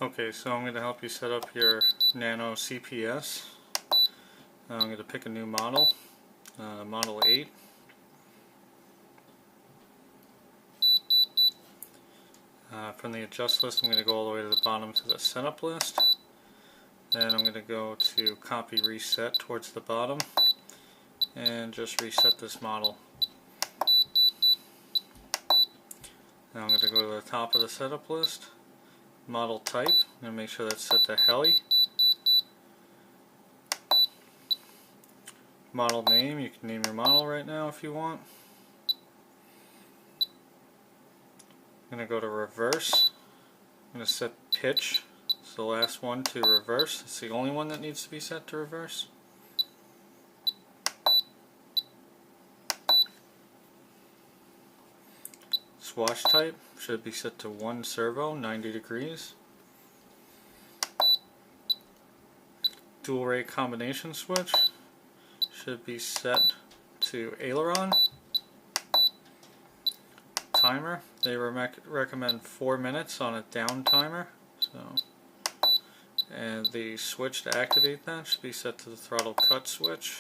Okay, so I'm going to help you set up your Nano CPS. I'm going to pick a new model, Model 8. From the adjust list, I'm going to go all the way to the bottom to the setup list. Then I'm going to go to copy reset towards the bottom and just reset this model. Now I'm going to go to the top of the setup list. Model type, I'm going to make sure that's set to Heli. Model name, you can name your model right now if you want. I'm going to go to reverse. I'm going to set pitch, it's the last one, to reverse. It's the only one that needs to be set to reverse. Swatch type should be set to 1 servo, 90 degrees. Dual rate combination switch should be set to aileron. Timer, they recommend 4 minutes on a down timer. And the switch to activate that should be set to the throttle cut switch.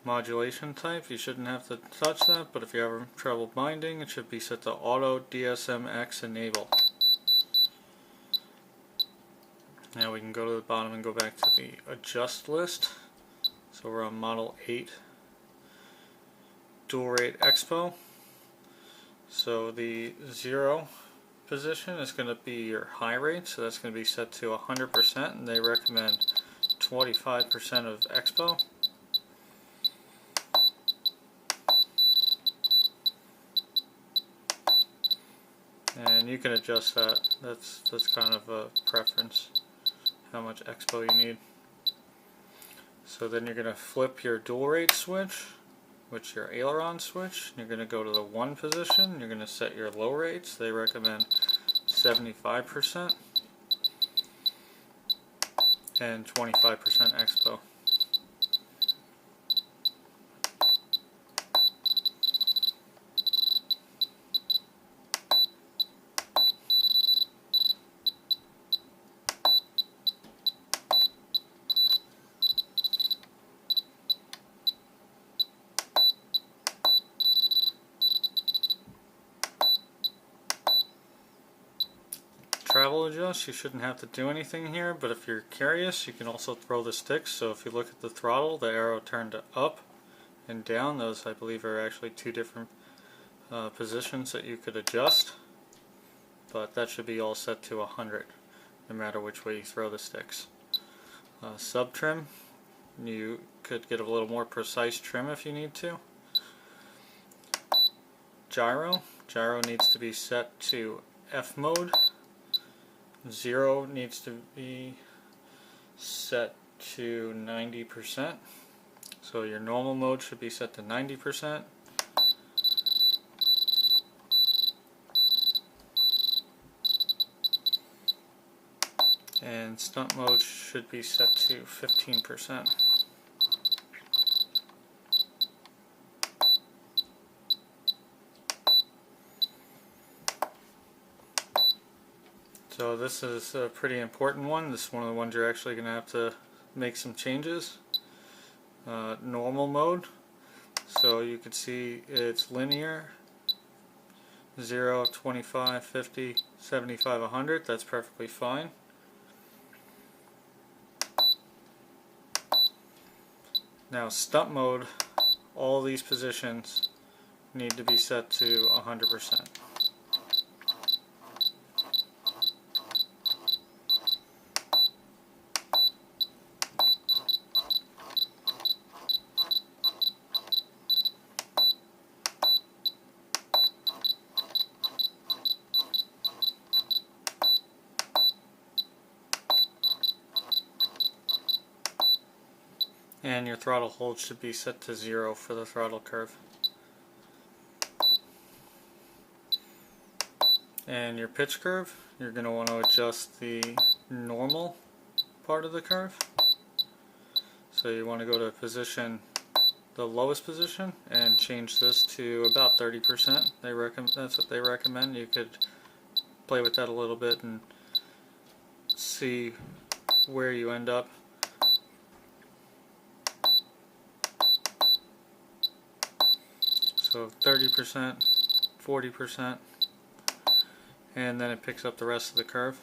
Modulation type, you shouldn't have to touch that, but if you have trouble binding, it should be set to auto DSMX enable. Now we can go to the bottom and go back to the adjust list. So we're on Model 8 dual rate expo. So the 0 position is going to be your high rate, so that's going to be set to 100%, and they recommend 25% of expo. And you can adjust that. That's kind of a preference, how much expo you need. So then you're going to flip your dual rate switch, which is your aileron switch. You're going to go to the 1 position. You're going to set your low rates. They recommend 75% and 25% expo. Travel adjust, you shouldn't have to do anything here, but if you're curious, you can also throw the sticks. So if you look at the throttle, the arrow turned up and down. Those, I believe, are actually 2 different positions that you could adjust, but that should be all set to 100 no matter which way you throw the sticks. Sub trim, you could get a little more precise trim if you need to. Gyro needs to be set to F mode. 0 needs to be set to 90%. So your normal mode should be set to 90%. And stunt mode should be set to 15%. So this is a pretty important one. This is one of the ones you're actually going to have to make some changes. Normal mode. So you can see it's linear. 0, 25, 50, 75, 100. That's perfectly fine. Now stunt mode, all these positions need to be set to 100%. And your throttle hold should be set to 0 for the throttle curve. And your pitch curve, you're going to want to adjust the normal part of the curve. So you want to go to position, the lowest position, and change this to about 30%. That's what they recommend. You could play with that a little bit and see where you end up. So 30%, 40%, and then it picks up the rest of the curve.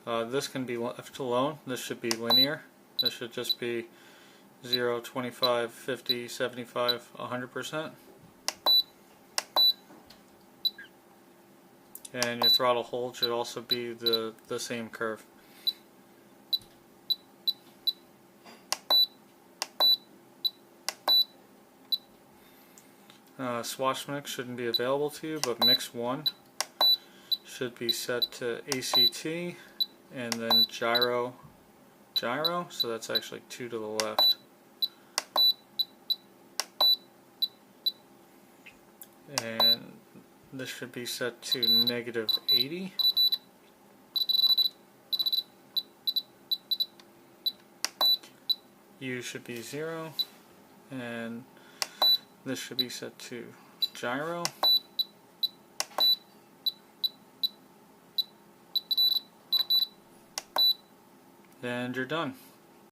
This can be left alone. This should be linear. This should just be 0, 25, 50, 75, 100%. And your throttle hold should also be the same curve. Swatch mix shouldn't be available to you, but mix 1 should be set to ACT, and then gyro, so that's actually 2 to the left. And this should be set to -80. U should be 0, and this should be set to gyro. And you're done.